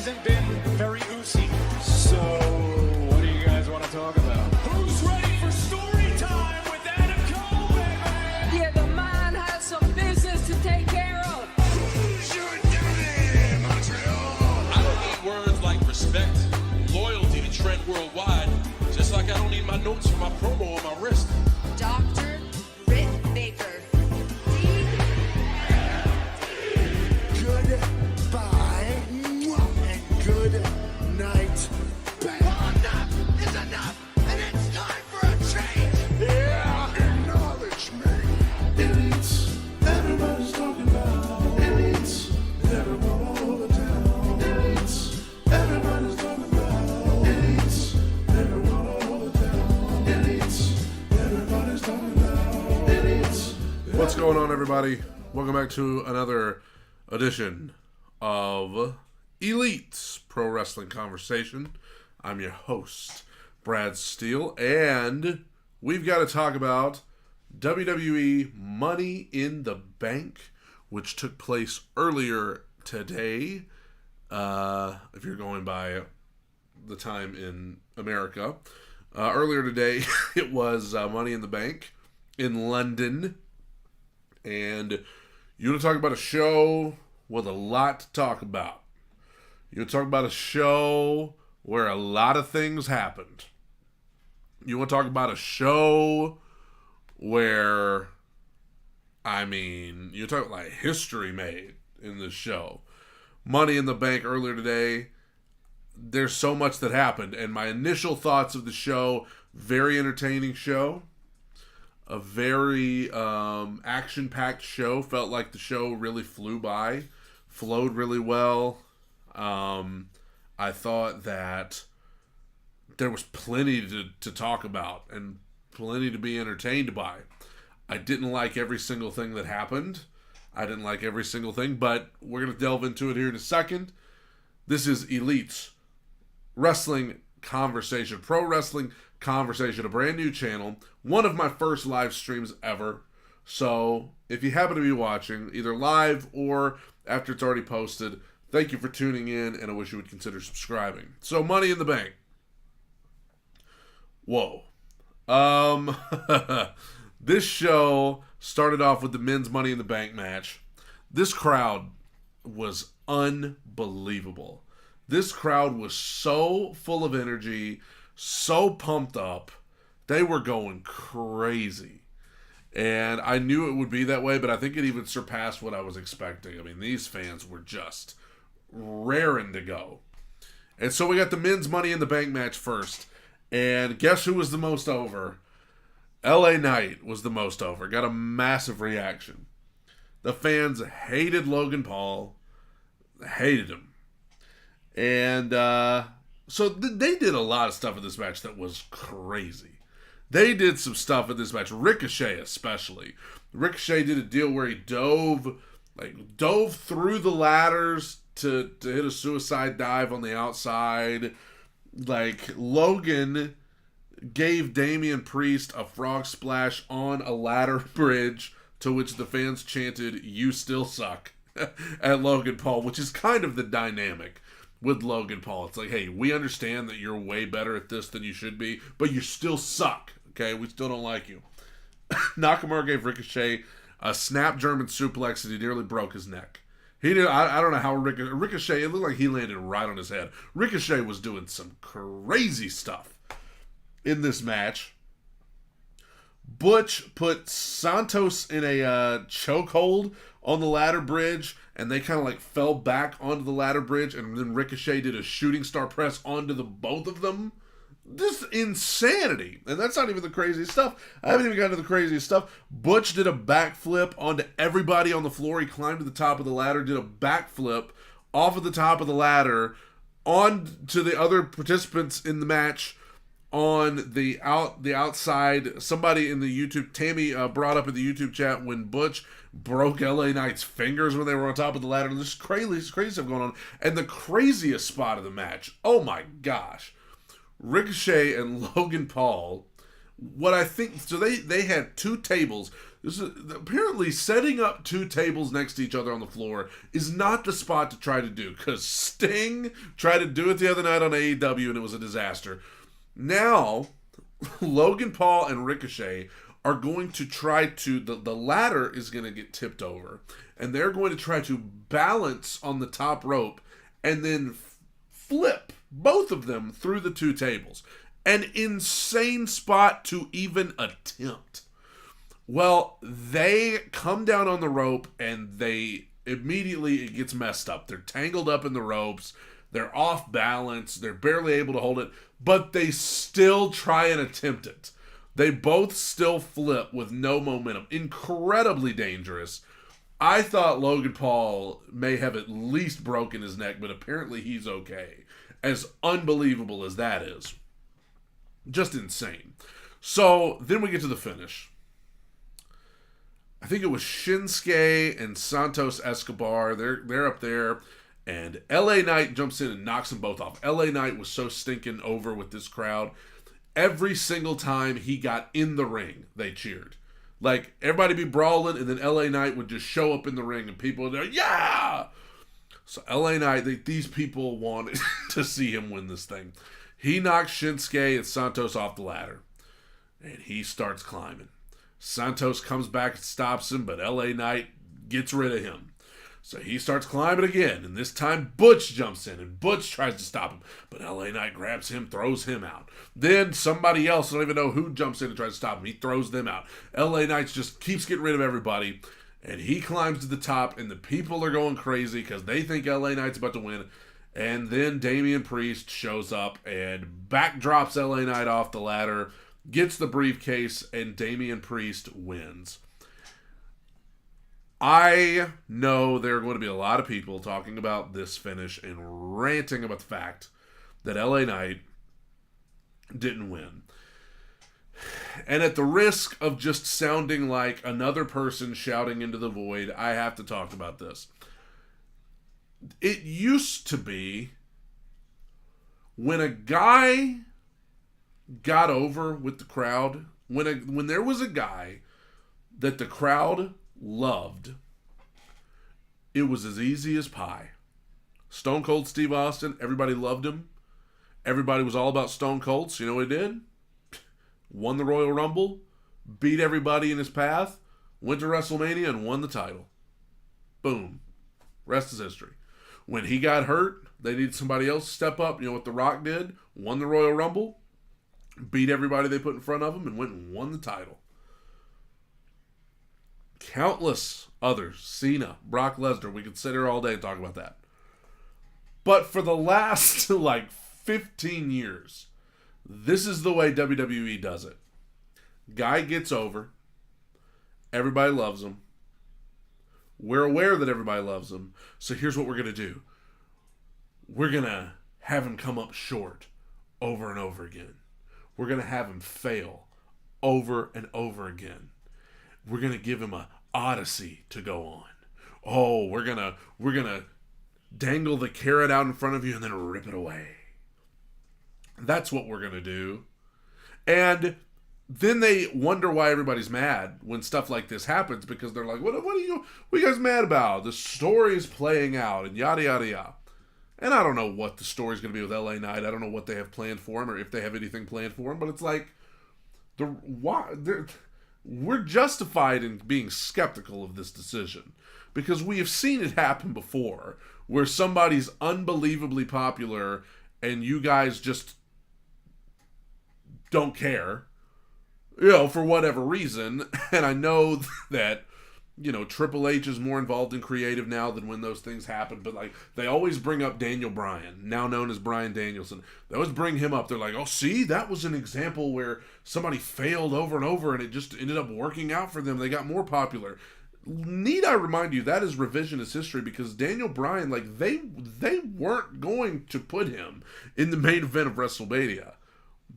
hasn't been very oozy. So, what do you guys want to talk about? Who's ready for story time with Adam Cole, baby? Yeah, the man has some business to take care of. Who's your daddy, Montreal? I don't need words like respect, loyalty to Trent worldwide, just like I don't need my notes for my promo on my wrist. Dr. Britt Baker. Goodbye and good night. Enough is enough, and it's time for a change. Yeah, acknowledge me. Elites, everybody's talking about. Elites, everyone all over town. Elites, everybody's talking about. Elites, everyone all over town. Elites, everybody's talking about. Elites. What's going on, everybody? Welcome back to another edition of Elite's Pro Wrestling Conversation. I'm your host, Brad Steele, and we've got to talk about WWE Money in the Bank, which took place earlier today, if you're going by the time in America. Earlier today, it was Money in the Bank in London, and you want to talk about a show with a lot to talk about. You want to talk about a show where a lot of things happened. You want to talk about a show where, you talk like history made in this show. Money in the Bank earlier today. There's so much that happened, and my initial thoughts of the show, very entertaining show. A very action-packed show. Felt like the show really flew by. Flowed really well. I thought that there was plenty to talk about and plenty to be entertained by. I didn't like every single thing that happened. I didn't like every single thing, but we're going to delve into it here in a second. This is Elite's Wrestling Conversation. Pro Wrestling Conversation, a brand new channel, one of my first live streams ever. So if you happen to be watching, either live or after it's already posted, thank you for tuning in, and I wish you would consider subscribing. So Money in the Bank. Whoa. This show started off with the men's Money in the Bank match. This crowd was unbelievable. This crowd was so full of energy, so pumped up. They were going crazy. And I knew it would be that way, but I think it even surpassed what I was expecting. I mean, these fans were just raring to go. And so we got the men's Money in the Bank match first. And guess who was the most over? LA Knight was the most over. Got a massive reaction. The fans hated Logan Paul. Hated him. And so they did a lot of stuff in this match that was crazy. They did some stuff in this match. Ricochet especially. Ricochet did a deal where he dove through the ladders to hit a suicide dive on the outside. Like, Logan gave Damian Priest a frog splash on a ladder bridge, to which the fans chanted, "You still suck," at Logan Paul, which is kind of the dynamic with Logan Paul. It's like, hey, we understand that you're way better at this than you should be, but you still suck, okay? We still don't like you. Nakamura gave Ricochet a snap German suplex and he nearly broke his neck. He did. I don't know how Ricochet, it looked like he landed right on his head. Ricochet was doing some crazy stuff in this match. Butch put Santos in a chokehold on the ladder bridge, and they kind of like fell back onto the ladder bridge, and then Ricochet did a shooting star press onto the both of them. This insanity. And that's not even the craziest stuff. I haven't even gotten to the craziest stuff. Butch did a backflip onto everybody on the floor. He climbed to the top of the ladder, did a backflip off of the top of the ladder on to the other participants in the match on the outside. Somebody in the YouTube, Tammy brought up in the YouTube chat when Butch broke LA Knight's fingers when they were on top of the ladder. There's crazy stuff going on. And the craziest spot of the match, oh my gosh, Ricochet and Logan Paul what I think, so they had two tables. This is, apparently setting up two tables next to each other on the floor is not the spot to try to do, because Sting tried to do it the other night on AEW and it was a disaster. Now, Logan Paul and Ricochet are going to try to, the ladder is going to get tipped over, and they're going to try to balance on the top rope and then flip both of them through the two tables. An insane spot to even attempt. Well, they come down on the rope and they immediately, it gets messed up. They're tangled up in the ropes. They're off balance. They're barely able to hold it, but they still try and attempt it. They both still flip with no momentum. Incredibly dangerous. I thought Logan Paul may have at least broken his neck, but apparently he's okay. As unbelievable as that is. Just insane. So, then we get to the finish. I think it was Shinsuke and Santos Escobar. They're up there. And LA Knight jumps in and knocks them both off. LA Knight was so stinking over with this crowd. Every single time he got in the ring, they cheered. Like, everybody be brawling, and then LA Knight would just show up in the ring, and people would go, yeah! So LA Knight, these people wanted to see him win this thing. He knocks Shinsuke and Santos off the ladder, and he starts climbing. Santos comes back and stops him, but LA Knight gets rid of him. So he starts climbing again, and this time Butch jumps in, and Butch tries to stop him, but LA Knight grabs him, throws him out. Then somebody else, I don't even know who, jumps in and tries to stop him. He throws them out. LA Knight just keeps getting rid of everybody, and he climbs to the top, and the people are going crazy because they think LA Knight's about to win. And then Damian Priest shows up and backdrops LA Knight off the ladder, gets the briefcase, and Damian Priest wins. I know there are going to be a lot of people talking about this finish and ranting about the fact that LA Knight didn't win. And at the risk of just sounding like another person shouting into the void, I have to talk about this. It used to be when a guy got over with the crowd, when there was a guy that the crowd loved, it was as easy as pie. Stone Cold Steve Austin, everybody loved him. Everybody was all about Stone Cold. So you know what he did? Won the Royal Rumble, beat everybody in his path, went to WrestleMania and won the title. Boom. Rest is history. When he got hurt, they needed somebody else to step up. You know what The Rock did? Won the Royal Rumble, beat everybody they put in front of him, and went and won the title. Countless others. Cena, Brock Lesnar. We could sit here all day and talk about that. But for the last, 15 years, this is the way WWE does it. Guy gets over. Everybody loves him. We're aware that everybody loves him. So here's what we're going to do. We're going to have him come up short over and over again. We're going to have him fail over and over again. We're going to give him a odyssey to go on. Oh, we're going to dangle the carrot out in front of you and then rip it away. That's what we're going to do. And then they wonder why everybody's mad when stuff like this happens, because they're like, what are you guys mad about? The story's playing out and yada, yada, yada. And I don't know what the story's going to be with LA Knight. I don't know what they have planned for him or if they have anything planned for him, but it's like, we're justified in being skeptical of this decision because we have seen it happen before where somebody's unbelievably popular and you guys just don't care, for whatever reason. And I know that, Triple H is more involved in creative now than when those things happen. But, they always bring up Daniel Bryan, now known as Bryan Danielson. They always bring him up. They're like, oh, see, that was an example where somebody failed over and over and it just ended up working out for them. They got more popular. Need I remind you, that is revisionist history because Daniel Bryan, they weren't going to put him in the main event of WrestleMania.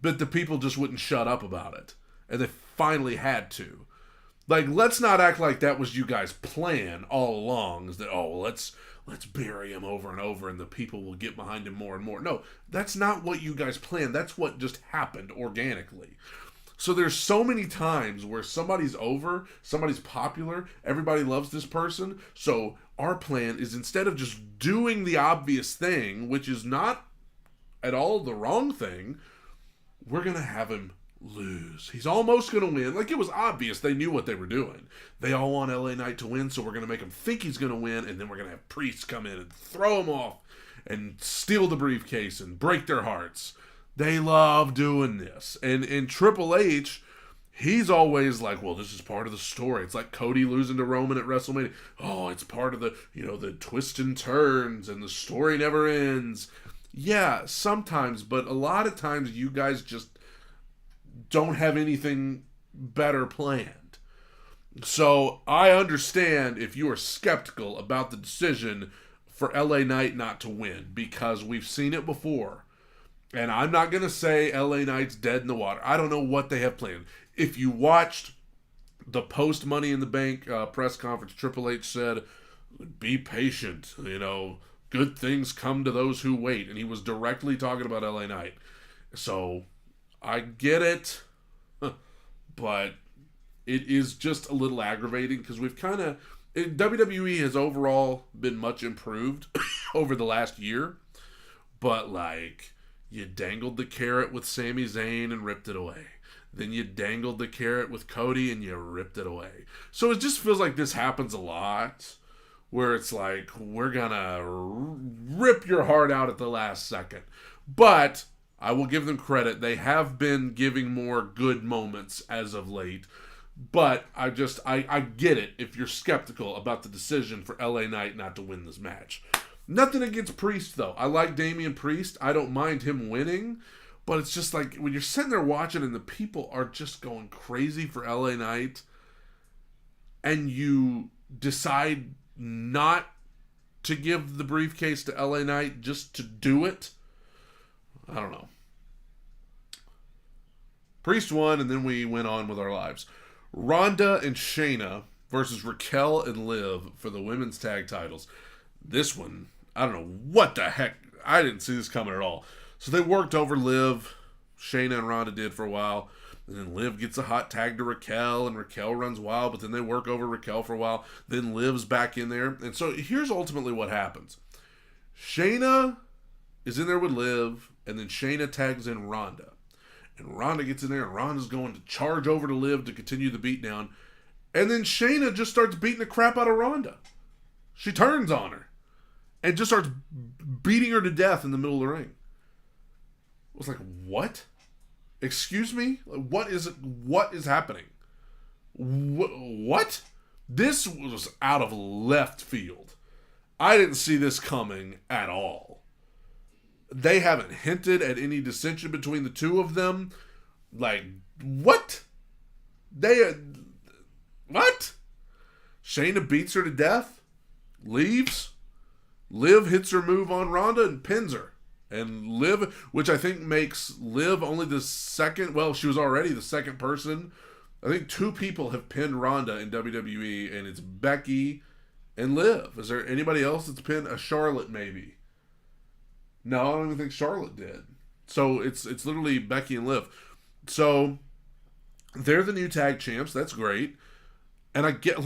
But the people just wouldn't shut up about it. And they finally had to. Let's not act like that was you guys' plan all along. Is that, let's bury him over and over and the people will get behind him more and more. No, that's not what you guys planned. That's what just happened organically. So there's so many times where somebody's over, somebody's popular, everybody loves this person. So our plan is, instead of just doing the obvious thing, which is not at all the wrong thing, we're going to have him lose. He's almost going to win. Like, it was obvious they knew what they were doing. They all want LA Knight to win, so we're going to make him think he's going to win, and then we're going to have Priest come in and throw him off and steal the briefcase and break their hearts. They love doing this. And in Triple H, he's always like, well, this is part of the story. It's like Cody losing to Roman at WrestleMania. Oh, it's part of the, the twists and turns, and the story never ends. Yeah, sometimes, but a lot of times you guys just don't have anything better planned. So I understand if you are skeptical about the decision for LA Knight not to win, because we've seen it before. And I'm not going to say LA Knight's dead in the water. I don't know what they have planned. If you watched the post Money in the Bank press conference, Triple H said, be patient, good things come to those who wait. And he was directly talking about LA Knight. So I get it, but it is just a little aggravating, because we've WWE has overall been much improved over the last year, but you dangled the carrot with Sami Zayn and ripped it away. Then you dangled the carrot with Cody and you ripped it away. So it just feels like this happens a lot, where it's like, we're gonna rip your heart out at the last second. But I will give them credit. They have been giving more good moments as of late. But I get it if you're skeptical about the decision for LA Knight not to win this match. Nothing against Priest, though. I like Damian Priest. I don't mind him winning. But it's just like, when you're sitting there watching and the people are just going crazy for LA Knight, and you decide not to give the briefcase to LA Knight just to do it, I don't know. Priest won, and then we went on with our lives. Ronda and Shayna versus Raquel and Liv for the women's tag titles. This one, I don't know what the heck. I didn't see this coming at all. So they worked over Liv. Shayna and Ronda did for a while. And then Liv gets a hot tag to Raquel, and Raquel runs wild, but then they work over Raquel for a while. Then Liv's back in there. And so here's ultimately what happens. Shayna is in there with Liv, and then Shayna tags in Ronda. And Ronda gets in there, and Ronda's going to charge over to Liv to continue the beatdown. And then Shayna just starts beating the crap out of Ronda. She turns on her and just starts beating her to death in the middle of the ring. I was like, what? Excuse me? What is happening? What? This was out of left field. I didn't see this coming at all. They haven't hinted at any dissension between the two of them. Like, what? What? Shayna beats her to death, leaves. Liv hits her move on Ronda and pins her. And Liv, which I think makes Liv only the second, well, she was already the second person. I think two people have pinned Ronda in WWE, and it's Becky and Liv. Is there anybody else that's pinned? A Charlotte, maybe. No, I don't even think Charlotte did. So it's literally Becky and Liv. So they're the new tag champs. That's great. And I get,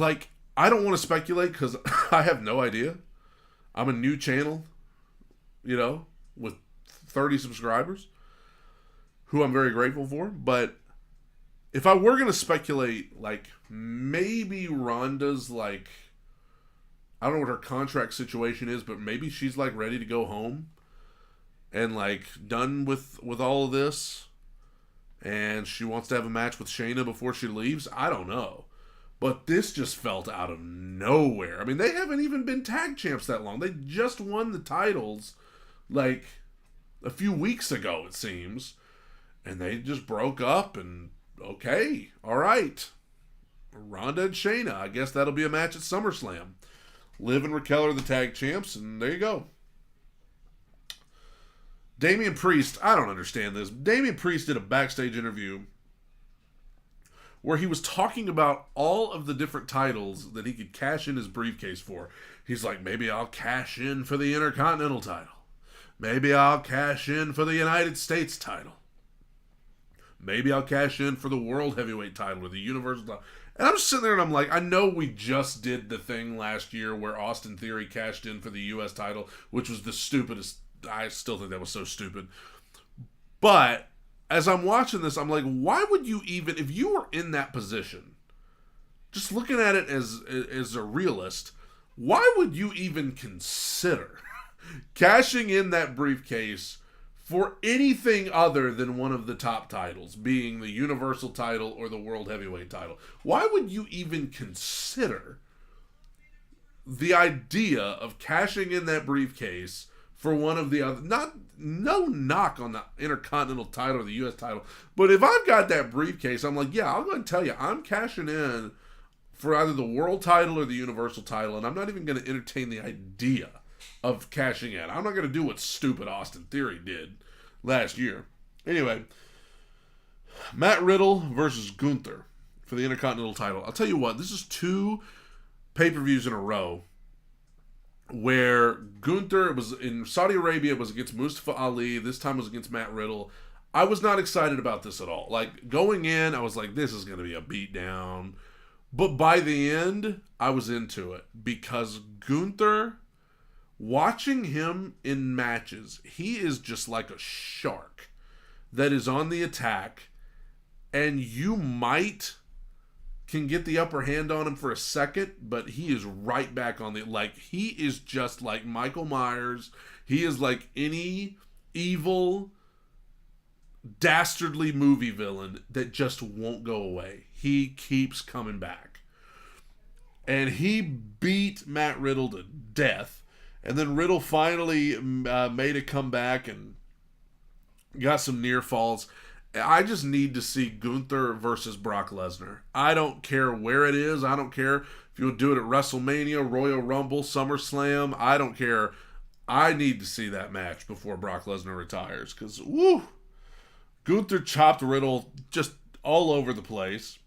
I don't want to speculate because I have no idea. I'm a new channel, with 30 subscribers, who I'm very grateful for. But if I were going to speculate, maybe Ronda's, I don't know what her contract situation is, but maybe she's, ready to go home and, done with all of this, and she wants to have a match with Shayna before she leaves. I don't know. But this just felt out of nowhere. I mean, they haven't even been tag champs that long. They just won the titles, a few weeks ago, it seems. And they just broke up, and okay, all right. Ronda and Shayna, I guess that'll be a match at SummerSlam. Liv and Raquel are the tag champs, and there you go. Damian Priest, I don't understand this. Damian Priest did a backstage interview where he was talking about all of the different titles that he could cash in his briefcase for. He's like, maybe I'll cash in for the Intercontinental title. Maybe I'll cash in for the United States title. Maybe I'll cash in for the World Heavyweight title or the Universal title. And I'm just sitting there and I'm like, I know we just did the thing last year where Austin Theory cashed in for the U.S. title, which was the stupidest. I still think that was so stupid. But as I'm watching this, I'm like, why would you even, if you were in that position, just looking at it as a realist, why would you even consider cashing in that briefcase for anything other than one of the top titles, being the Universal title or the World Heavyweight title? Why would you even consider the idea of cashing in that briefcase for one of the other? No knock on the Intercontinental title or the U.S. title, but if I've got that briefcase, I'm like, yeah, I'm going to tell you, I'm cashing in for either the World title or the Universal title, and I'm not even going to entertain the idea of cashing in. I'm not going to do what stupid Austin Theory did last year. Anyway, Matt Riddle versus Gunther for the Intercontinental title. I'll tell you what, this is 2 pay-per-views in a row where Gunther, it was in Saudi Arabia, it was against Mustafa Ali. This time it was against Matt Riddle. I was not excited about this at all. Like, going in, I was like, this is going to be a beatdown. But by the end, I was into it because Gunther, watching him in matches, he is just like a shark that is on the attack, and you can get the upper hand on him for a second, but he is right back on the, like, he is just like Michael Myers. He is like any evil, dastardly movie villain that just won't go away. He keeps coming back. And he beat Matt Riddle to death. And then Riddle finally made a comeback and got some near falls. I just need to see Gunther versus Brock Lesnar. I don't care where it is. I don't care if you'll do it at WrestleMania, Royal Rumble, SummerSlam. I don't care. I need to see that match before Brock Lesnar retires. Because, woo, Gunther chopped Riddle just all over the place.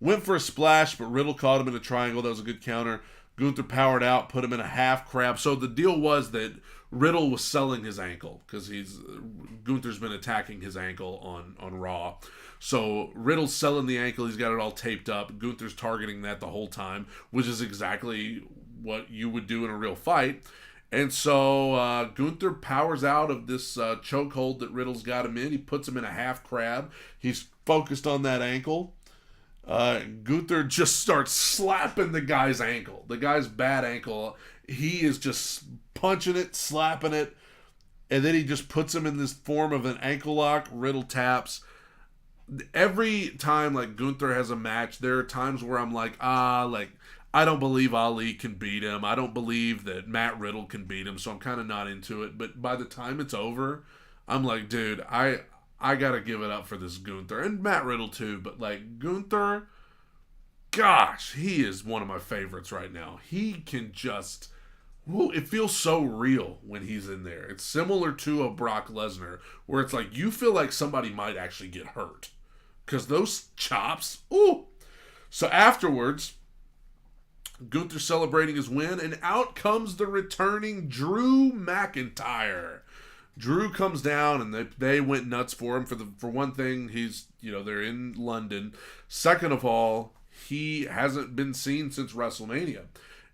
Went for a splash, but Riddle caught him in a triangle. That was a good counter. Gunther powered out, put him in a half crab. So the deal was that Riddle was selling his ankle because Gunther's been attacking his ankle on Raw. So Riddle's selling the ankle. He's got it all taped up. Gunther's targeting that the whole time, which is exactly what you would do in a real fight. And so Gunther powers out of this chokehold that Riddle's got him in. He puts him in a half crab. He's focused on that ankle. Gunther just starts slapping the guy's ankle. The guy's bad ankle. He is just punching it, slapping it, and then he just puts him in this form of an ankle lock. Riddle taps. Every time like Gunther has a match, there are times where I'm like, I don't believe Ali can beat him. I don't believe that Matt Riddle can beat him, so I'm kind of not into it. But by the time it's over, I'm like, dude, I got to give it up for this Gunther. And Matt Riddle too, but like Gunther, gosh, he is one of my favorites right now. He can just, it feels so real when he's in there. It's similar to a Brock Lesnar, where it's like you feel like somebody might actually get hurt. Because those chops, ooh. So afterwards, Gunther celebrating his win, and out comes the returning Drew McIntyre. Drew comes down, and they went nuts for him. For one thing, they're in London. Second of all, he hasn't been seen since WrestleMania.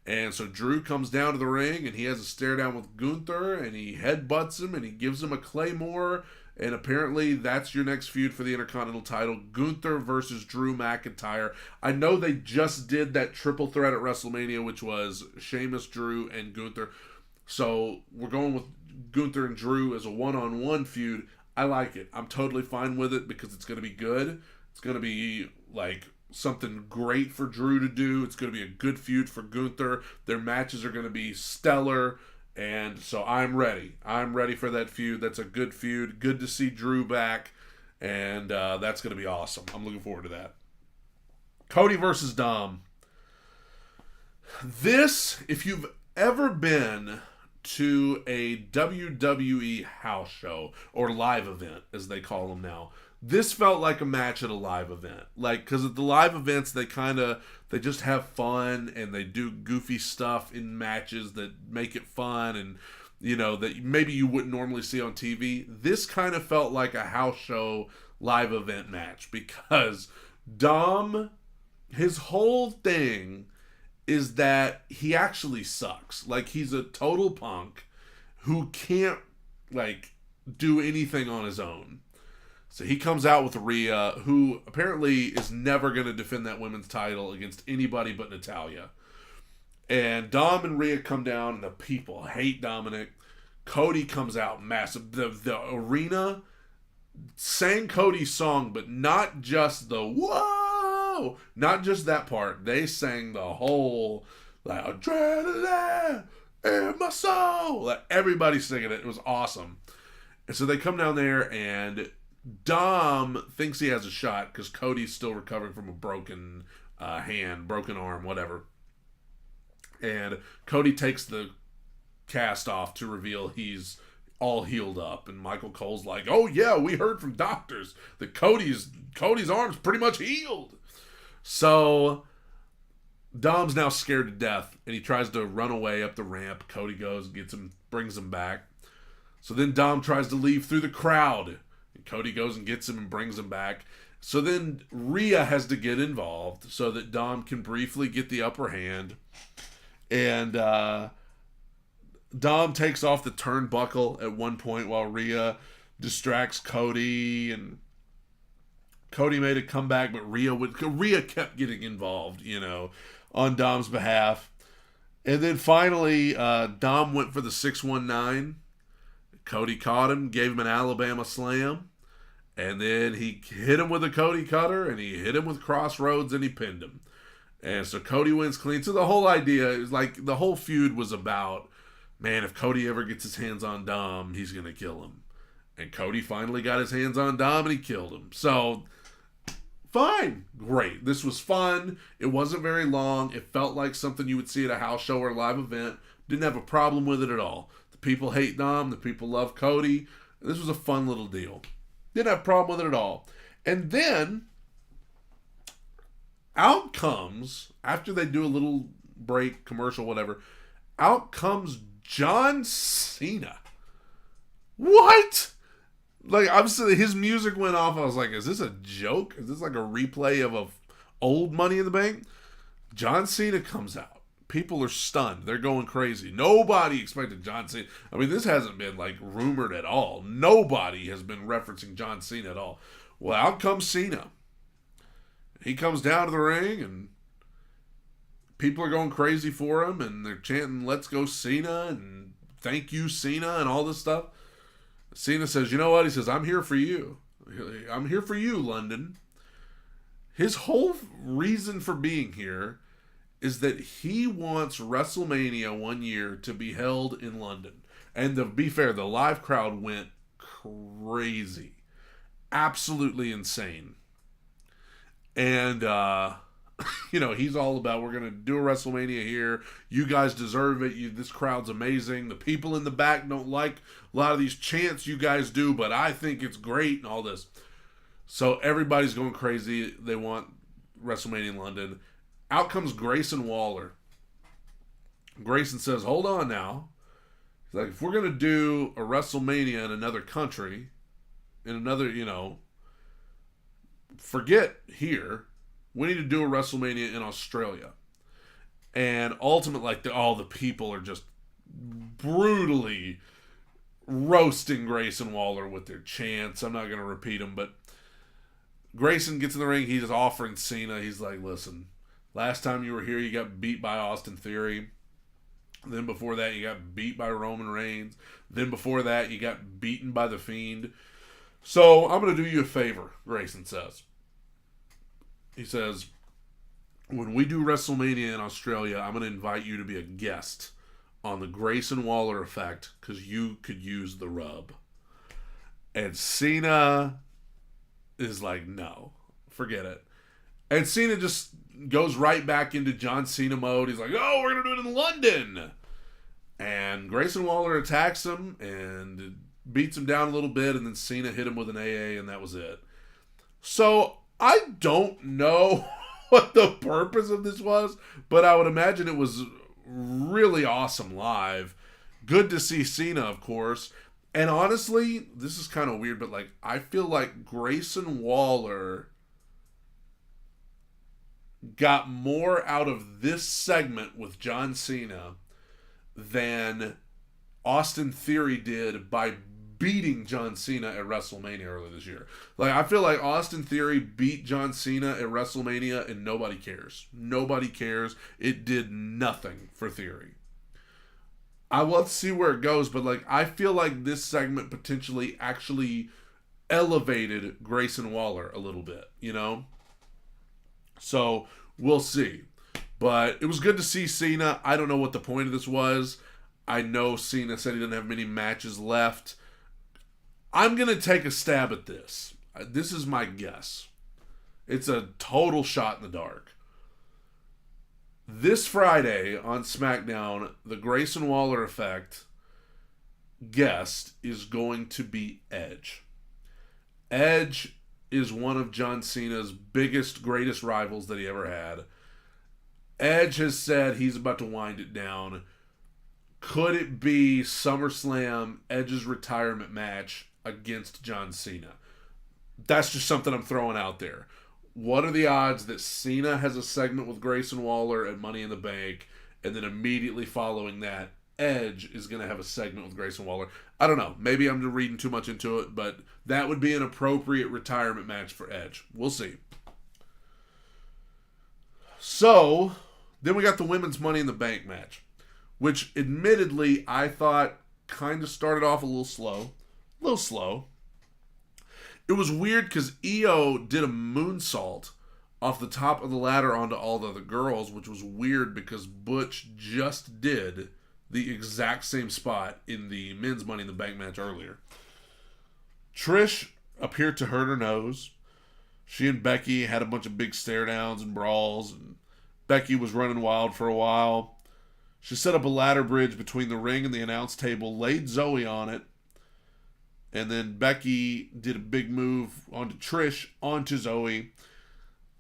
And so Drew comes down to the ring, and he has a stare down with Gunther, and he headbutts him, and he gives him a Claymore. And apparently that's your next feud for the Intercontinental title, Gunther versus Drew McIntyre. I know they just did that triple threat at WrestleMania, which was Sheamus, Drew, and Gunther. So we're going with Gunther and Drew as a one-on-one feud. I like it. I'm totally fine with it because it's going to be good. It's going to be like something great for Drew to do. It's going to be a good feud for Gunther. Their matches are going to be stellar. And so I'm ready. I'm ready for that feud. That's a good feud. Good to see Drew back. And that's going to be awesome. I'm looking forward to that. Cody versus Dom. This, if you've ever been to a WWE house show or live event, as they call them now, this felt like a match at a live event. Like, because at the live events, they just have fun and they do goofy stuff in matches that make it fun. And that maybe you wouldn't normally see on TV. This kind of felt like a house show live event match because Dom, his whole thing is that he actually sucks. Like, he's a total punk who can't, like, do anything on his own. So he comes out with Rhea, who apparently is never going to defend that women's title against anybody but Natalya. And Dom and Rhea come down, and the people hate Dominic. Cody comes out massive. The arena sang Cody's song, but not just the whoa, not just that part. They sang the whole, like, adrenaline in my soul. Like, everybody singing it. It was awesome. And so they come down there, and Dom thinks he has a shot because Cody's still recovering from a broken hand, broken arm, whatever. And Cody takes the cast off to reveal he's all healed up, and Michael Cole's like, "Oh yeah, we heard from doctors that Cody's arm's pretty much healed." So Dom's now scared to death, and he tries to run away up the ramp. Cody goes, gets him, brings him back. So then Dom tries to leave through the crowd, and Cody goes and gets him and brings him back. So then Rhea has to get involved so that Dom can briefly get the upper hand. And Dom takes off the turnbuckle at one point while Rhea distracts Cody, and Cody made a comeback, but Rhea kept getting involved, on Dom's behalf. And then finally, Dom went for the 619. Cody caught him, gave him an Alabama slam, and then he hit him with a Cody cutter, and he hit him with crossroads, and he pinned him. And so Cody wins clean. So the whole idea is, like, the whole feud was about, man, if Cody ever gets his hands on Dom, he's going to kill him. And Cody finally got his hands on Dom, and he killed him. So, fine. Great. This was fun. It wasn't very long. It felt like something you would see at a house show or a live event. Didn't have a problem with it at all. The people hate Dom. The people love Cody. This was a fun little deal. Didn't have a problem with it at all. And then out comes, after they do a little break, commercial, whatever, out comes John Cena. What? Like, I'm saying, his music went off. I was like, is this a joke? Is this like a replay of a old Money in the Bank? John Cena comes out. People are stunned. They're going crazy. Nobody expected John Cena. I mean, this hasn't been, like, rumored at all. Nobody has been referencing John Cena at all. Well, out comes Cena. He comes down to the ring, and people are going crazy for him, and they're chanting, "Let's go Cena," and "Thank you, Cena," and all this stuff. Cena says, "You know what?" He says, "I'm here for you. I'm here for you, London." His whole reason for being here is that he wants WrestleMania one year to be held in London. And to be fair, the live crowd went crazy. Absolutely insane. And, he's all about, we're going to do a WrestleMania here. You guys deserve it. This crowd's amazing. The people in the back don't like a lot of these chants you guys do, but I think it's great and all this. So everybody's going crazy. They want WrestleMania in London. Out comes Grayson Waller. Grayson says, hold on now. He's like, if we're going to do a WrestleMania in another country, in another, forget here. We need to do a WrestleMania in Australia. And ultimately, all the people are just brutally roasting Grayson Waller with their chants. I'm not going to repeat them, but Grayson gets in the ring. He's offering Cena. He's like, listen, last time you were here, you got beat by Austin Theory. Then before that, you got beat by Roman Reigns. Then before that, you got beaten by The Fiend. So I'm going to do you a favor, Grayson says. He says, when we do WrestleMania in Australia, I'm going to invite you to be a guest on the Grayson Waller effect because you could use the rub. And Cena is like, no, forget it. And Cena just goes right back into John Cena mode. He's like, oh, we're going to do it in London. And Grayson Waller attacks him and beats him down a little bit, and then Cena hit him with an AA, and that was it. So I don't know what the purpose of this was, but I would imagine it was really awesome live. Good to see Cena, of course. And honestly, this is kind of weird, but like I feel like Grayson Waller got more out of this segment with John Cena than Austin Theory did by beating John Cena at WrestleMania earlier this year. Like, I feel like Austin Theory beat John Cena at WrestleMania and nobody cares. Nobody cares. It did nothing for Theory. I will have to see where it goes, but like I feel like this segment potentially actually elevated Grayson Waller a little bit, you know? So, we'll see. But it was good to see Cena. I don't know what the point of this was. I know Cena said he doesn't have many matches left. I'm going to take a stab at this. This is my guess. It's a total shot in the dark. This Friday on SmackDown, the Grayson Waller effect guest is going to be Edge. Edge is one of John Cena's biggest, greatest rivals that he ever had. Edge has said he's about to wind it down. Could it be SummerSlam, Edge's retirement match against John Cena? That's just something I'm throwing out there. What are the odds that Cena has a segment with Grayson Waller at Money in the Bank, and then immediately following that, Edge is going to have a segment with Grayson Waller? I don't know. Maybe I'm reading too much into it, but that would be an appropriate retirement match for Edge. We'll see. So, then we got the women's Money in the Bank match, which admittedly I thought kind of started off a little slow. It was weird because Io did a moonsault off the top of the ladder onto all the other girls, which was weird because Butch just did the exact same spot in the men's Money in the Bank match earlier. Trish appeared to hurt her nose. She and Becky had a bunch of big stare downs and brawls, and Becky was running wild for a while. She set up a ladder bridge between the ring and the announce table, laid Zoe on it, and then Becky did a big move onto Trish, onto Zoe.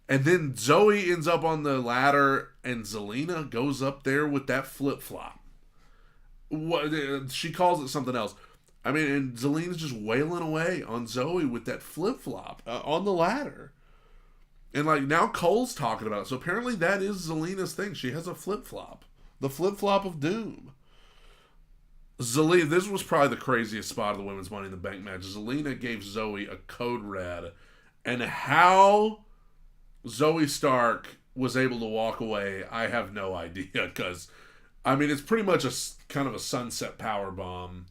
And then Zoe ends up on the ladder, and Zelina goes up there with that flip-flop. She calls it something else. I mean, and Zelina's just wailing away on Zoe with that flip-flop on the ladder. And, like, now Cole's talking about it. So apparently that is Zelina's thing. She has a flip-flop. The flip-flop of doom. Zelina, this was probably the craziest spot of the women's Money in the Bank match. Zelina gave Zoe a code red. And how Zoe Stark was able to walk away, I have no idea. Because, I mean, it's pretty much a kind of a sunset power bomb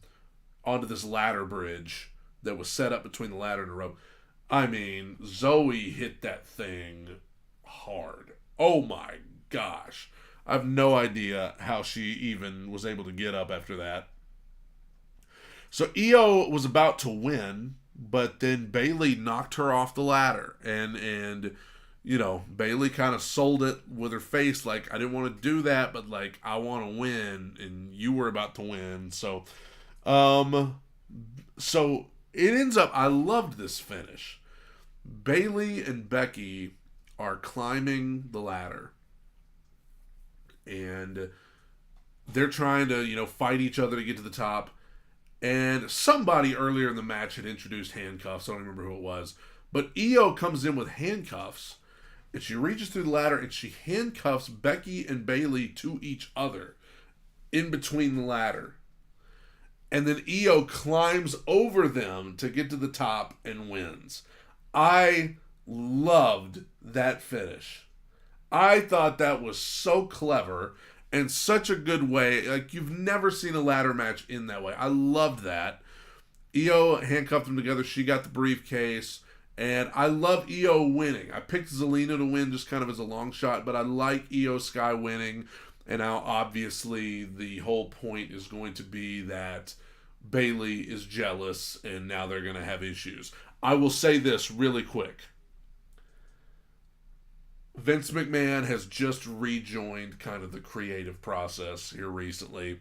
onto this ladder bridge that was set up between the ladder and the rope. I mean, Zoe hit that thing hard. Oh my gosh. I have no idea how she even was able to get up after that. So Io was about to win, but then Bayley knocked her off the ladder. And you know, Bayley kind of sold it with her face like, I didn't want to do that, but like, I want to win, and you were about to win. So it ends up, I loved this finish. Bayley and Becky are climbing the ladder. And they're trying to, you know, fight each other to get to the top. And somebody earlier in the match had introduced handcuffs. I don't remember who it was. But Io comes in with handcuffs. And she reaches through the ladder and she handcuffs Becky and Bayley to each other in between the ladder. And then Io climbs over them to get to the top and wins. I loved that finish. I thought that was so clever and such a good way. Like, you've never seen a ladder match in that way. I loved that. Io handcuffed them together. She got the briefcase. And I love Io winning. I picked Zelina to win just kind of as a long shot, but I like Io Sky winning. And now, obviously, the whole point is going to be that Bayley is jealous and now they're going to have issues. I will say this really quick. Vince McMahon has just rejoined kind of the creative process here recently.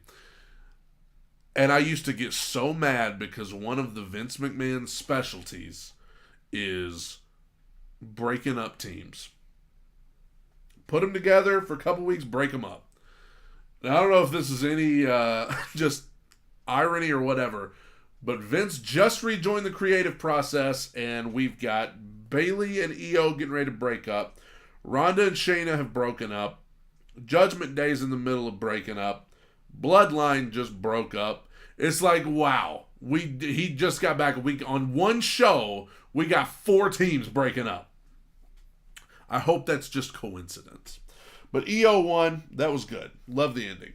And I used to get so mad because one of the Vince McMahon specialties is breaking up teams. Put them together for a couple weeks, break them up. Now, I don't know if this is any just irony or whatever, but Vince just rejoined the creative process, and we've got Bayley and Io getting ready to break up. Ronda and Shayna have broken up. Judgment Day's in the middle of breaking up. Bloodline just broke up. It's like, wow. He just got back a week. On one show, we got 4 teams breaking up. I hope that's just coincidence. But Io won. That was good. Love the ending.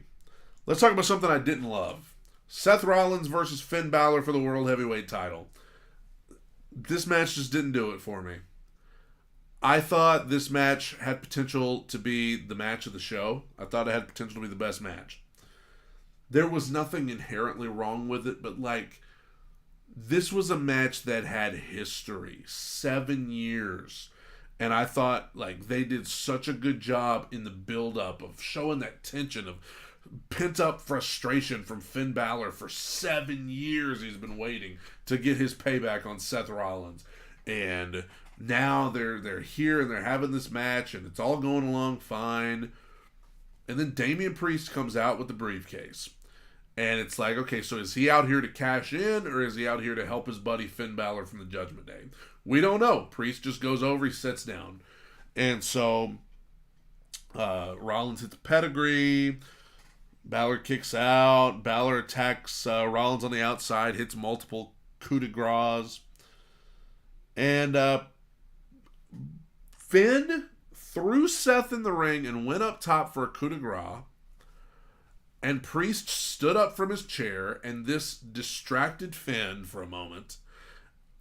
Let's talk about something I didn't love. Seth Rollins versus Finn Balor for the World Heavyweight title. This match just didn't do it for me. I thought this match had potential to be the match of the show. I thought it had potential to be the best match. There was nothing inherently wrong with it, but like, this was a match that had history. 7 years. And I thought, like, they did such a good job in the build-up of showing that tension of pent-up frustration from Finn Balor. For 7 years he's been waiting to get his payback on Seth Rollins. And now they're here and they're having this match and it's all going along fine. And then Damian Priest comes out with the briefcase. And it's like, okay, so is he out here to cash in or is he out here to help his buddy Finn Balor from the Judgment Day? We don't know. Priest just goes over, he sits down. And so Rollins hits the pedigree. Balor kicks out. Balor attacks Rollins on the outside, hits multiple coup de grace. And Finn threw Seth in the ring and went up top for a coup de grace. And Priest stood up from his chair, and this distracted Finn for a moment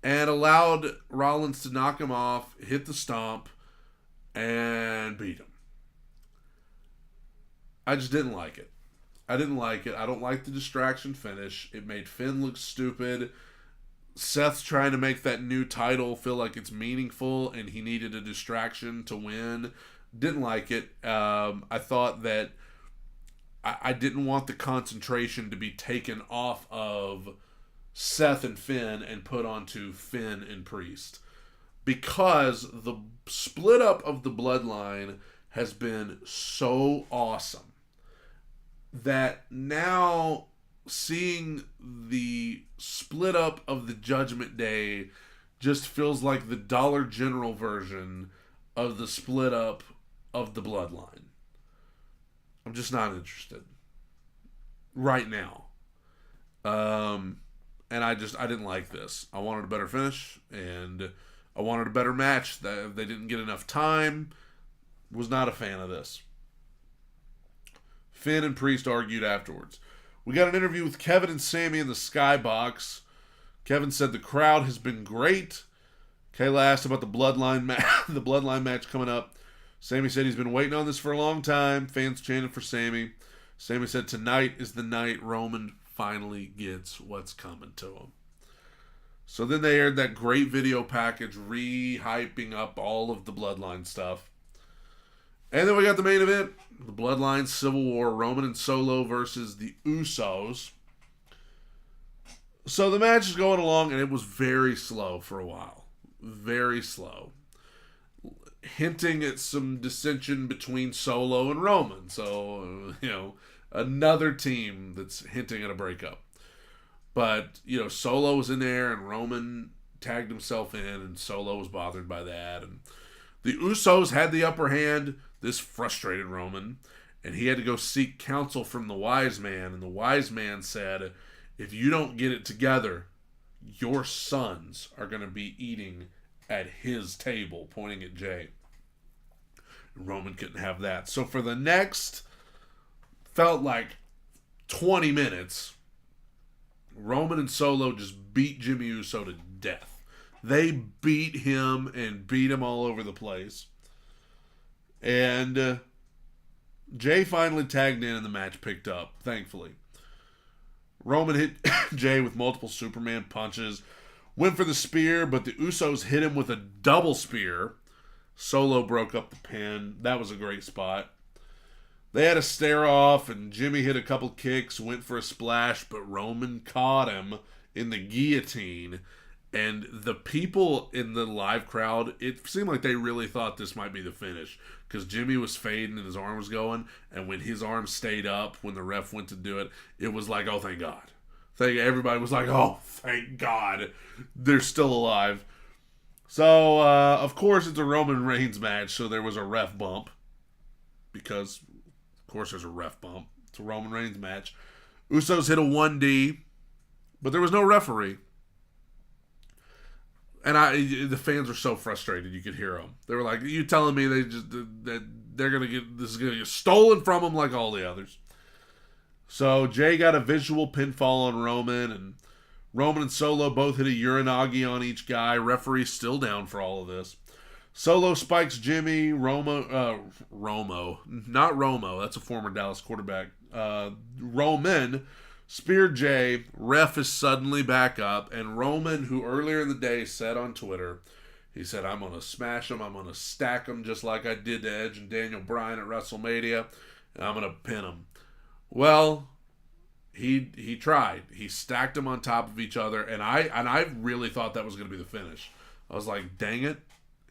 and allowed Rollins to knock him off, hit the stomp, and beat him. I just didn't like it. I didn't like it. I don't like the distraction finish. It made Finn look stupid. Seth's trying to make that new title feel like it's meaningful, and he needed a distraction to win. Didn't like it. I thought that I didn't want the concentration to be taken off of Seth and Finn and put onto Finn and Priest. Because the split up of the bloodline has been so awesome that now seeing the split up of the Judgment Day just feels like the Dollar General version of the split up of the bloodline. I'm just not interested right now. And I didn't like this. I wanted a better finish, and I wanted a better match. They didn't get enough time. Was not a fan of this. Finn and Priest argued afterwards. We got an interview with Kevin and Sami in the Skybox. Kevin said the crowd has been great. Kayla asked about the bloodline match coming up. Sami said he's been waiting on this for a long time. Fans chanted for Sami. Sami said tonight is the night Roman finally gets what's coming to him. So then they aired that great video package re-hyping up all of the bloodline stuff. And then we got the main event, the Bloodline Civil War, Roman and Solo versus the Usos. So the match is going along, and it was very slow for a while. Very slow. Hinting at some dissension between Solo and Roman. So, another team that's hinting at a breakup. But, Solo was in there, and Roman tagged himself in, and Solo was bothered by that. And the Usos had the upper hand. This frustrated Roman, and he had to go seek counsel from the wise man. And the wise man said, if you don't get it together, your sons are going to be eating at his table, pointing at Jay. Roman couldn't have that. So for the next, felt like 20 minutes, Roman and Solo just beat Jimmy Uso to death. They beat him and beat him all over the place. And Jay finally tagged in and the match picked up, thankfully. Roman hit Jay with multiple Superman punches. Went for the spear, but the Usos hit him with a double spear. Solo broke up the pin. That was a great spot. They had a stare off, and Jimmy hit a couple kicks, went for a splash, but Roman caught him in the guillotine. And the people in the live crowd, it seemed like they really thought this might be the finish. Because Jimmy was fading and his arm was going. And when his arm stayed up, when the ref went to do it, it was like, oh, thank God. Everybody was like, oh, thank God they're still alive. So, of course, it's a Roman Reigns match, so there was a ref bump. Because, of course, there's a ref bump. It's a Roman Reigns match. Usos hit a 1D, but there was no referee. And the fans were so frustrated, you could hear them. They were like, "You telling me that they're gonna this is gonna get stolen from them like all the others?" So Jay got a visual pinfall on Roman, and Roman and Solo both hit a Uranagi on each guy. Referee's still down for all of this. Solo spikes Jimmy. Romo, not Romo. That's a former Dallas quarterback. Roman speared Jay. Ref is suddenly back up, and Roman, who earlier in the day said on Twitter, he said, "I'm going to smash him. I'm going to stack him just like I did to Edge and Daniel Bryan at WrestleMania, and I'm going to pin him." Well, he tried. He stacked them on top of each other, and I really thought that was going to be the finish. I was like, dang it.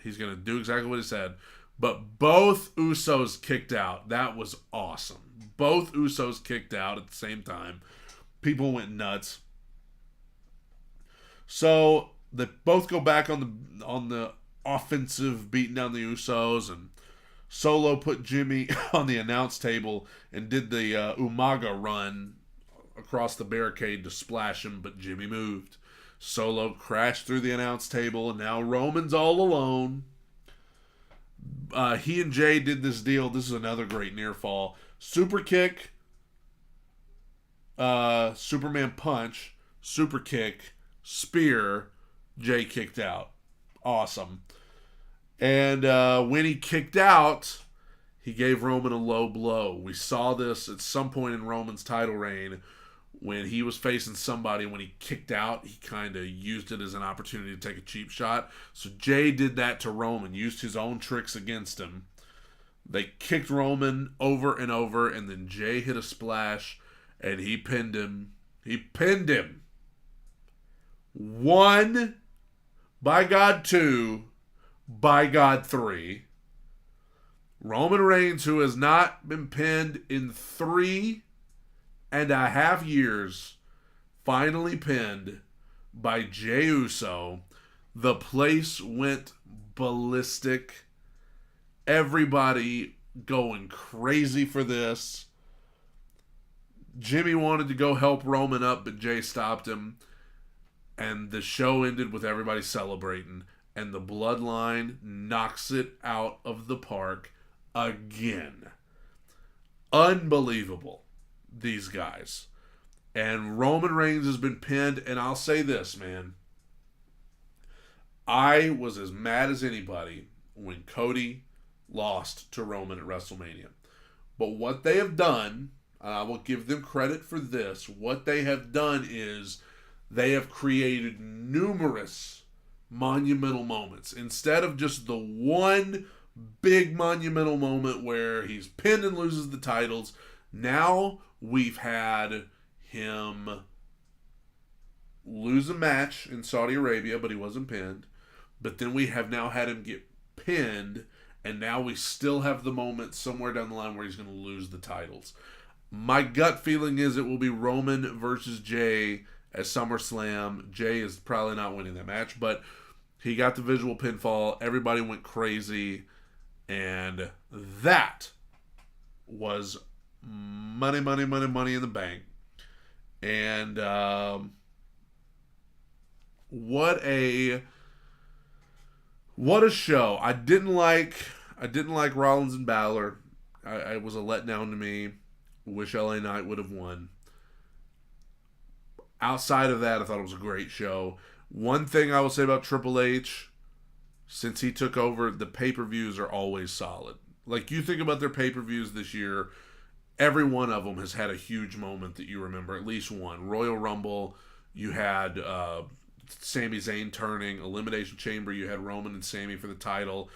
He's going to do exactly what he said. But both Usos kicked out. That was awesome. Both Usos kicked out at the same time. People went nuts. So they both go back on the offensive, beating down the Usos, and Solo put Jimmy on the announce table and did the Umaga run across the barricade to splash him, but Jimmy moved. Solo crashed through the announce table, and now Roman's all alone. He and Jay did this deal. This is another great near fall. Super kick, Superman punch, super kick, spear, Jay kicked out. Awesome. And when he kicked out, he gave Roman a low blow. We saw this at some point in Roman's title reign when he was facing somebody. When he kicked out, he kind of used it as an opportunity to take a cheap shot. So Jay did that to Roman, used his own tricks against him. They kicked Roman over and over, and then Jay hit a splash, and he pinned him. He pinned him. 1, by God 2, by God 3. Roman Reigns, who has not been pinned in 3.5 years, finally pinned by Jey Uso. The place went ballistic. Everybody going crazy for this. Jimmy wanted to go help Roman up, but Jay stopped him. And the show ended with everybody celebrating. And the Bloodline knocks it out of the park again. Unbelievable. These guys. And Roman Reigns has been pinned, and I'll say this, man. I was as mad as anybody when Cody lost to Roman at WrestleMania. But what they have done, and I will give them credit for this, what they have done is they have created numerous monumental moments. Instead of just the one big monumental moment where he's pinned and loses the titles, now we've had him lose a match in Saudi Arabia, but he wasn't pinned. But then we have now had him get pinned, and now we still have the moment somewhere down the line where he's going to lose the titles. My gut feeling is it will be Roman versus Jay at SummerSlam. Jay is probably not winning that match, but he got the visual pinfall. Everybody went crazy, and that was money in the bank. And what a show. I didn't like Rollins and Balor. I was a letdown to me. Wish LA Knight would have won. Outside of that, I thought it was a great show. One thing I will say about Triple H, since he took over, the pay-per-views are always solid. Like, you think about their pay-per-views this year, every one of them has had a huge moment that you remember, at least one. Royal Rumble, you had Sami Zayn turning. Elimination Chamber, you had Roman and Sami for the title.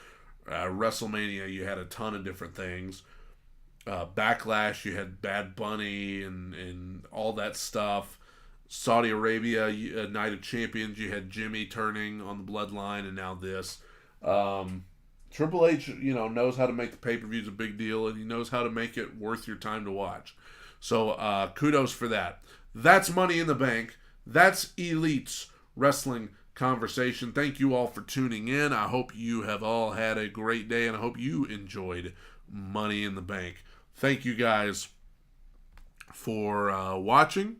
WrestleMania, you had a ton of different things. Backlash, you had Bad Bunny and all that stuff. Saudi Arabia, Night of Champions, you had Jimmy turning on the Bloodline, and now this. Triple H, knows how to make the pay-per-views a big deal, and he knows how to make it worth your time to watch. So, kudos for that. That's Money in the Bank. That's Elite's Wrestling Conversation. Thank you all for tuning in. I hope you have all had a great day, and I hope you enjoyed Money in the Bank. Thank you guys for watching,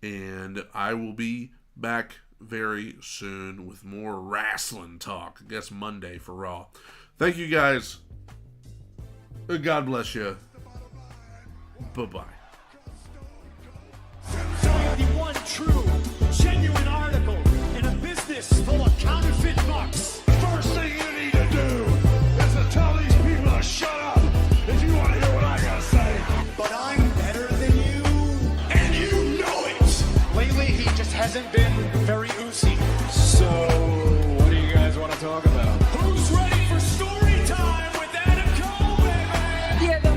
and I will be back very soon with more wrestling talk. I guess Monday for Raw. Thank you guys. God bless you. Bye-bye. Selling the one true, genuine article in a business full of counterfeit bucks. First thing you need to do is to tell these people to shut up if you want to hear what I gotta say. But I'm better than you. And you know it. Lately, he just hasn't been very oozy. So, what do you guys want to talk about?